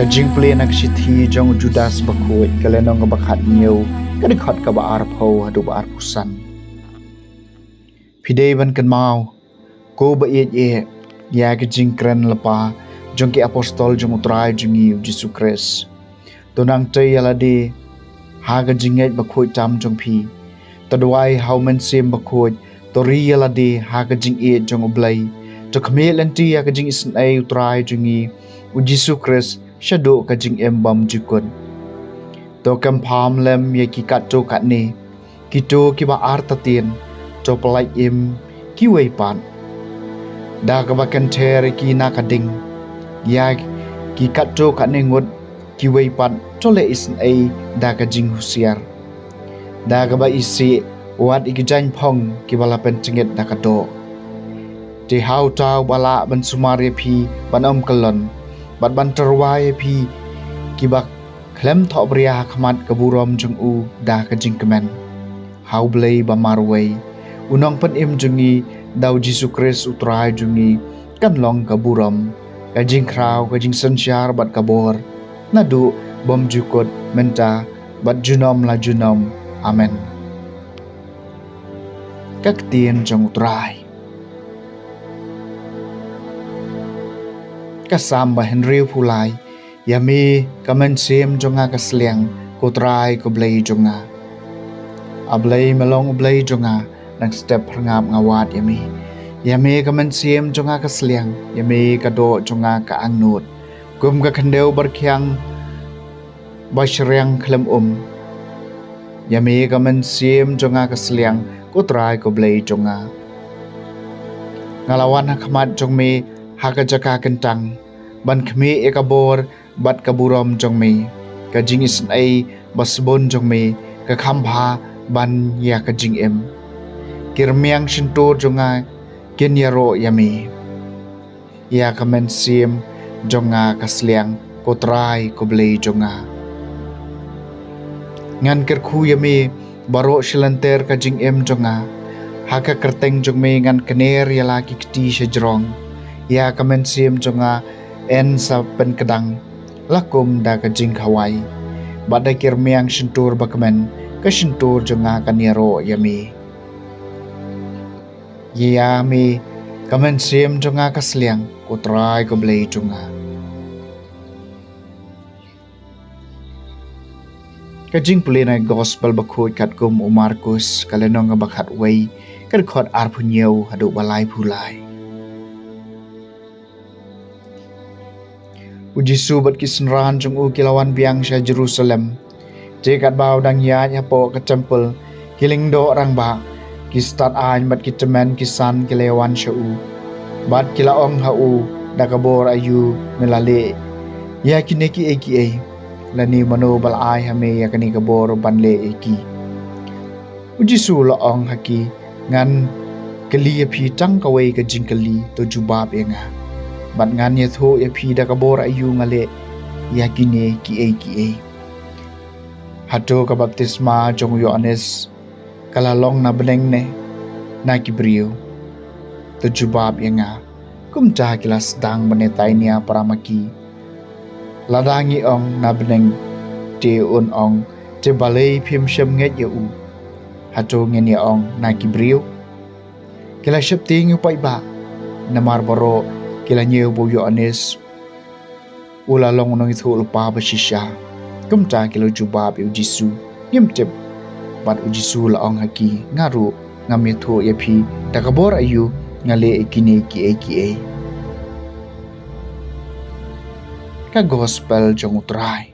Kajing play nak sithi jong Judas bakoi kalenong bakat new kadikhat ka baar pho hadu baar pusan. Pidei ban kan mau ko ba ye ya kajing kren lapa jong ki apostol jong utrai jong Yesu Kris. Tonang tay alade ha kajing et bakoi tam jong pi. Tadwai how men sim bakoi tori alade ha kajing e jong oblai. To kmel anti ya kajing isan ay utrai jong Yesu Kris shadow kajing embam jukun. To kam pham lem ye ki kat to kat ni ki to ki ba artatin to palai im ki wei pan da ka ba kan ther ki na ka ding ya ki kat to kat ni ngut ki wei pan to le isin ai da ka jing husiar da ka ba isi wat ik jan phong ki bala pen chinget da ka do ti hau tau bala ban sumare phi ban om kalon bat ban terwai phi ki ba klem thọ bria khmat kaburom jung u da ka jing kemen hau blei ba marwei unong pen im jungi dau Yesu Kris utrai jungi kan long kaburom ka jing krau ka jing sansyar bat kabor nadu bom jukot menta bat junom la junom amen các tiên trong utrai các sam ba Henry Pulai Yami kamen sim jonga kasliang kutrai ko blay jonga ablay melong blay jonga nak step ngap ngawat yami kamen sim jonga kasliang yami kado jonga ka angnut kum ka khandeu barkhyang bashryang khlem yami kamen sim jonga kasliang kutrai ko blay jonga ngalawan khmat jongme hakajaka kentang ban khme ekabor bat kaburom jong me ka jing is ai basbon jong me ka khambha ban ya ka jing em kirmiang shinto jonga kenyaro yami ya kamen sim jonga kasliang kotrai koblei jonga ngan ker khu yami baro shilanter ka jing em jonga haka kerteng jong me ngan kener yala ki kti shejrong ya kamen sim jonga en sa pen kedang lakum da ka jing khawai badai kirmiang shintur bakmen ka shintur jonga kaniro yami yami kamen sim jonga kasliang kutrai ko blei jonga ka jing pulina gospel bakhoi kat kum Markus kalenong bakhat wei kan khot arphunyo hadu balai phulai Ujisu bat kisenran jung u kilawan biang sya Jerusalem. Jekat bau dang ya nyapo ke temple kiling do rang ba kistat ain bat kitemen kisan kilewan sya u. Bat kilaong ha u dakabor ayu melale. Ya kineki eki e. Lani mano bal ai hame ya kani kabor banle eki. Ujisu laong haki ngan kali phi tang kawai ka jingkali to jubab enga. Bat ngan ye tho ye phi da kabor ayu ngale yakine ki e hato ka baptisma jong Yohanes kala long na beneng ne na kibrio to jubab yenga kum cha kilas dang banetai nia paramaki ladangi ong na beneng te on ong te balei phim shem nget ye u hato ngeni ong na kibrio kila shep ting upai ba na marbaro kila nyeu bo Yohanes ula long nong ithu lupa ba shisha kumta kilo jubab yu Jisu ngim tip bat ujisu la ong haki ngaru ngami tho ye phi takabor ayu ngale ekine ki ka gospel jong utrai